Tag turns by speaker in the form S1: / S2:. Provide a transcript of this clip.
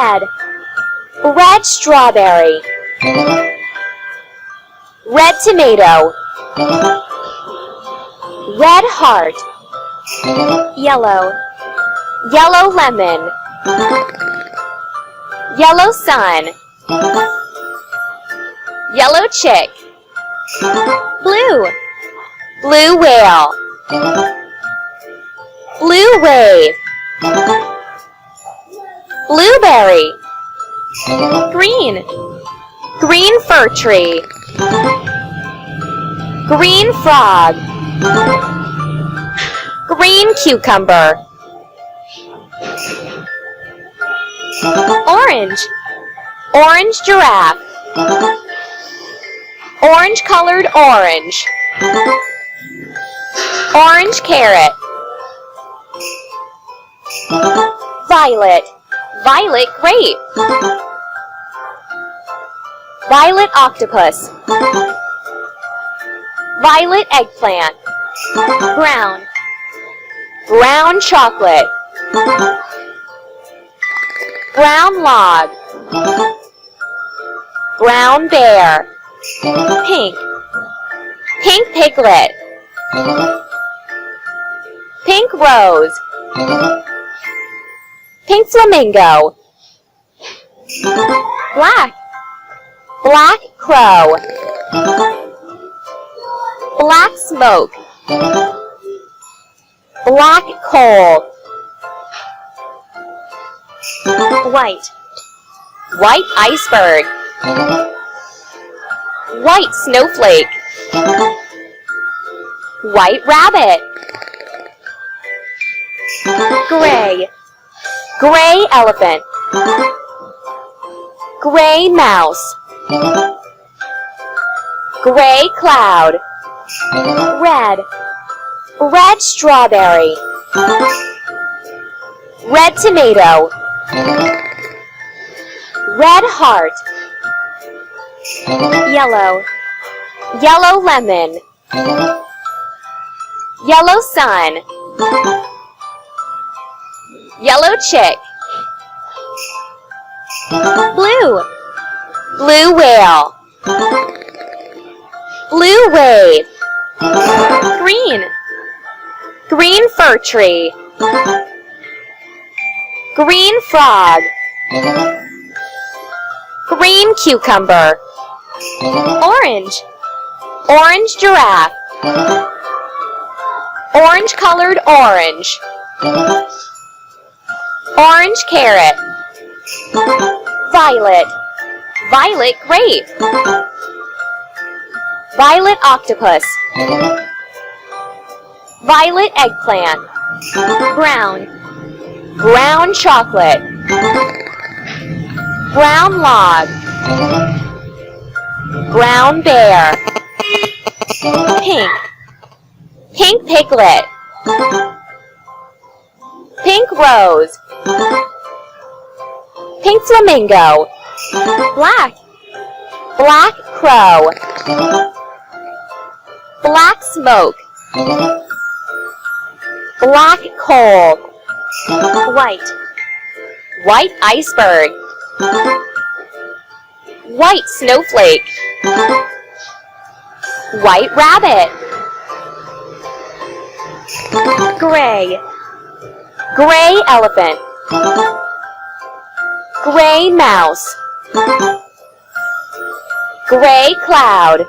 S1: red, red strawberry, red tomato, red heart, yellow, yellow lemon, yellow sun, yellow chick, blue, blue whale, blue wave, blueberry, green, green fir tree, green frog, green cucumber, orange, orange giraffe, orange colored orange, orange carrot, violet, violet grape, violet octopus, violet eggplant, brown, brown chocolate, brown log, brown bear, pink, pink piglet, pink rose, pink flamingo, black, black crow, black smoke, black coal, white, white iceberg, white snowflake, white rabbit, gray, gray elephant, gray mouse, gray cloud, red, red strawberry, red tomato, red heart, yellow, yellow lemon, yellow sun, yellow chick, blue, blue whale, blue wave, green, green fir tree, green frog, green cucumber, orange, orange giraffe, orange colored orange, orange carrot, violet, violet grape, violet octopus, violet eggplant, brown, brown chocolate, brown log, brown bear, pink, pink piglet, pink rose, pink flamingo, black, black crow, black smoke, black coal, white, white iceberg, white snowflake, white rabbit, gray, gray elephant, gray mouse, gray cloud,